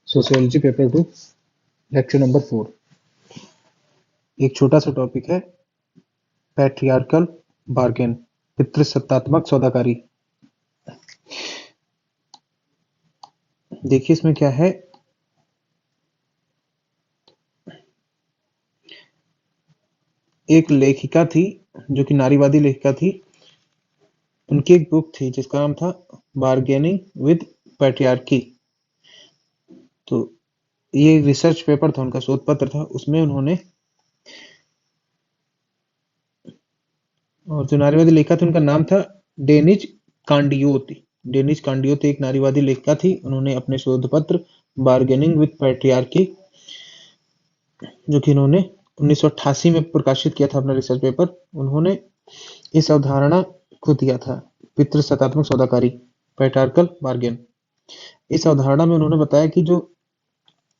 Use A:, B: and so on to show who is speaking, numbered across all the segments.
A: Sociology paper 2 lecture number 4। एक छोटा सा टॉपिक है पैट्रियार्कल बार्गेन, पितृसत्तात्मक सौदाकारी। देखिए इसमें क्या है, एक लेखिका थी जो कि नारीवादी लेखिका थी। उनकी एक बुक थी जिसका नाम था बार्गेनिंग विद पैट्रियार्की। तो ये रिसर्च पेपर था, उनका शोध पत्र था। उसमें उन्होंने, और जो नारीवादी लेखिका थी उनका नाम था डेनिज कांडियोती। डेनिज कांडियोती एक नारीवादी लेखिका थी। उन्होंने अपने शोध पत्र बार्गेनिंग विद पैट्रियार्की, जो कि इन्होंने 1988 में प्रकाशित किया था अपना रिसर्च पेपर, उन्होंने इस अवधारणा को दिया था पितृसत्तात्मक सौदाकारी, पैट्रियार्कल बार्गेन। इस अवधारणा में उन्होंने बताया कि जो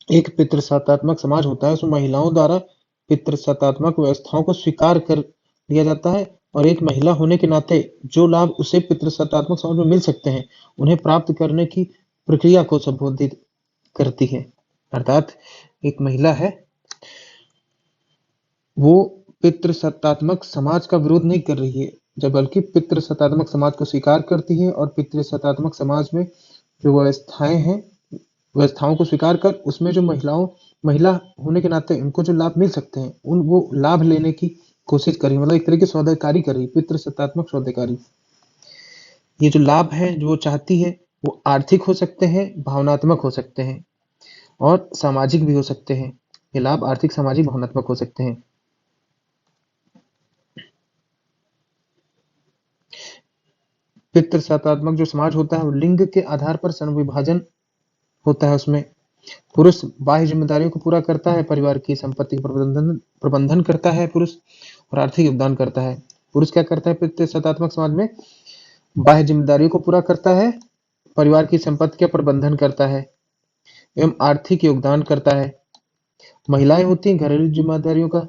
A: एक पितृसत्तात्मक समाज होता है उसमें महिलाओं द्वारा पितृसत्तात्मक व्यवस्थाओं को स्वीकार कर लिया जाता है और एक महिला होने के नाते जो लाभ उसे पितृसत्तात्मक समाज में मिल सकते हैं उन्हें प्राप्त करने की प्रक्रिया को संबोधित करती है। अर्थात एक महिला है, वो पितृसत्तात्मक समाज का विरोध नहीं कर रही है, जब बल्कि पितृसत्तात्मक समाज को स्वीकार करती है और पितृसत्तात्मक समाज में जो व्यवस्थाएं हैं, व्यवस्थाओं को स्वीकार कर उसमें जो महिला होने के नाते उनको जो लाभ मिल सकते हैं उन वो लाभ लेने की कोशिश करी, मतलब एक तरह की सौदेकारी करी, पितृसत्तात्मक सौदेकारी। ये जो लाभ है जो वो चाहती है वो आर्थिक हो सकते हैं, भावनात्मक हो सकते हैं और सामाजिक भी हो सकते हैं। ये लाभ आर्थिक, सामाजिक, भावनात्मक हो सकते हैं। पितृसत्तात्मक जो समाज होता है वो लिंग के आधार पर संविभाजन होता है। उसमें पुरुष बाह्य जिम्मेदारियों को पूरा करता है, परिवार की संपत्ति का प्रबंधन करता है पुरुष, और आर्थिक योगदान करता है। पुरुष क्या करता है पितृसत्तात्मक समाज में? बाह्य जिम्मेदारियों को पूरा करता है, परिवार की संपत्ति का प्रबंधन करता है एवं आर्थिक योगदान करता है। महिलाएं होती हैं घरेलू जिम्मेदारियों का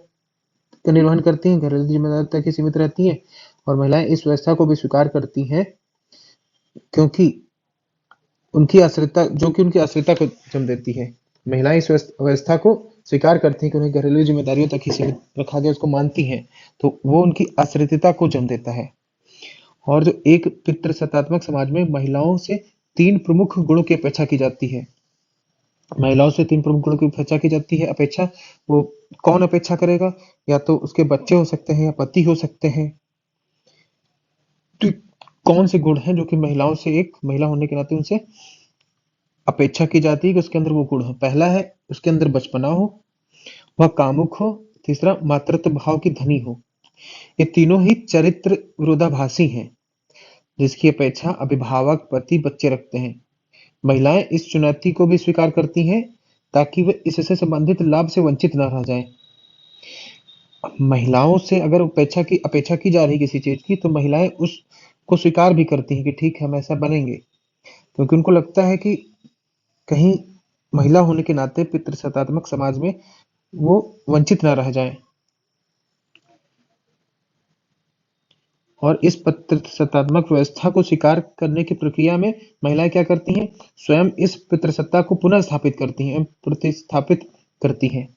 A: निर्वहन करती हैं, घरेलू जिम्मेदारी तक ही सीमित रहती हैं और महिलाएं इस व्यवस्था को भी स्वीकार करती हैं क्योंकि उनकी आश्रिता को जन्म देती है। महिलाएं इस व्यवस्था को स्वीकार करती हैं कि उन्हें घरेलू जिम्मेदारियों तक ही सीमित रखा गया, उसको मानती हैं, तो वो उनकी आश्रितता को जन्म देता है। और जो एक पितृसत्तात्मक समाज में महिलाओं से 3 प्रमुख गुणों की अपेक्षा की जाती है। महिलाओं से 3 प्रमुख गुणों की अपेक्षा की जाती है। अपेक्षा, वो कौन अपेक्षा करेगा? या तो उसके बच्चे हो सकते हैं या पति हो सकते हैं। तो कौन से गुण हैं जो कि महिलाओं से, एक महिला होने के नाते उनसे अपेक्षा की जाती है कि उसके अंदर वो गुण हो? पहला है उसके अंदर बचपना हो, वह कामुक हो, तीसरा मातृत्व भाव की धनी हो। ये तीनों ही चरित्र विरोधाभासी हैं जिसकी अपेक्षा अभिभावक, पति, बच्चे रखते हैं। महिलाएं इस चुनौती को भी स्वीकार करती हैं ताकि वे इससे संबंधित लाभ से वंचित न रह जाएं। महिलाओं से अगर अपेक्षा की जा रही किसी चीज की, तो महिलाएं उसको स्वीकार भी करती हैं कि ठीक है हम ऐसा बनेंगे, क्योंकि उनको लगता है कि कहीं महिला होने के नाते पितृसत्तात्मक समाज में वो वंचित न रह जाएं। और इस पितृसत्तात्मक व्यवस्था को स्वीकार करने की प्रक्रिया में महिलाएं क्या करती हैं? स्वयं इस पितृसत्ता को पुनः स्थापित करती हैं, प्रतिस्थापित करती हैं।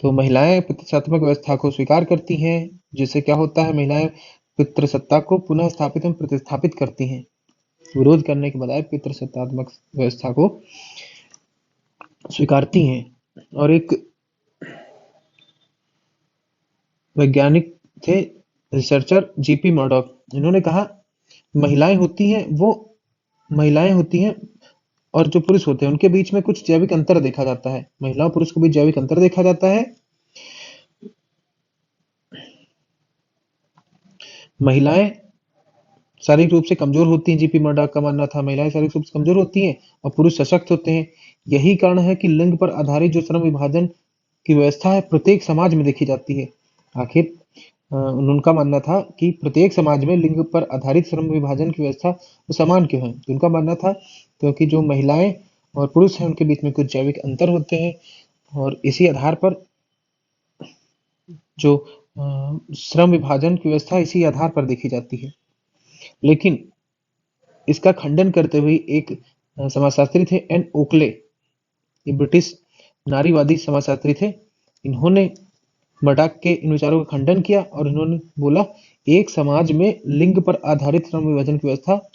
A: तो महिलाएं पितृसत्तात्मक व्यवस्था को स्वीकार करती हैं, जिससे क्या होता है, महिलाएं पितृसत्ता को पुनः स्थापित एवं प्रतिस्थापित करती हैं, विरोध करने के बजाय पितृसत्तात्मक व्यवस्था को स्वीकारती हैं। और एक वैज्ञानिक थे, रिसर्चर जीपी मर्डॉक, इन्होंने कहा महिलाएं होती हैं और जो पुरुष होते हैं उनके बीच में कुछ जैविक अंतर देखा जाता है। महिला और पुरुष के बीच जैविक अंतर देखा जाता है। महिलाएं शारीरिक रूप से कमजोर होती हैं, जीपी मर्डॉक का मानना था महिलाएं शारीरिक रूप से कमजोर होती हैं और पुरुष सशक्त होते हैं। यही कारण है कि लिंग पर आधारित जो श्रम विभाजन की व्यवस्था है प्रत्येक समाज में देखी जाती है। आखिर उनका मानना था कि प्रत्येक समाज में लिंग पर आधारित श्रम विभाजन की व्यवस्था समान क्यों है? तो उनका मानना था क्योंकि जो महिलाएं और पुरुष हैं उनके बीच में कुछ जैविक अंतर होते हैं और इसी आधार पर जो श्रम विभाजन की व्यवस्था इसी आधार पर देखी जाती है। लेकिन इसका खंडन करते हुए एक समाजशास्त्री थे एन ओकले। ये ब्रिटिश नारीवादी समाजशास्त्री थे। इन्होंने मर्डॉक के इन विचारों का खंडन किया और इन्होंने बोला, एक समाज में लिंग पर आधारित श्रम विभाजन की व्यवस्था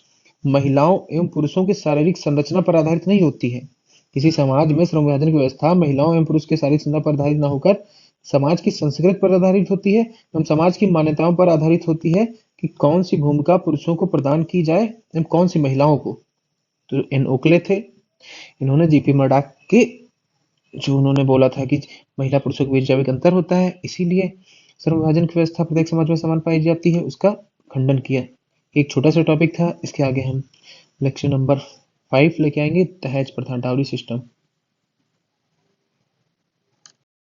A: महिलाओं एवं पुरुषों की शारीरिक संरचना पर आधारित नहीं होती है। किसी समाज में श्रम विभाजन की व्यवस्था महिलाओं एवं पुरुष के शारीरिक संरचना पर आधारित न होकर समाज की संस्कृति पर आधारित होती है एवं समाज की मान्यताओं पर आधारित होती है कि कौन सी भूमिका पुरुषों को प्रदान की जाए एवं कौन सी महिलाओं को। तो एन ओकले थे। इन्होंने जीपी मर्डॉक के जो उन्होंने बोला था कि महिला पुरुषों के बीच जैविक अंतर होता है, इसीलिए श्रम विभाजन की व्यवस्था प्रत्येक समाज में समान पाई जाती है, उसका खंडन किया। एक छोटा सा टॉपिक था, इसके आगे हम लेक्चर नंबर 5 लेके आएंगे, दहेज प्रथा, डाउरी सिस्टम।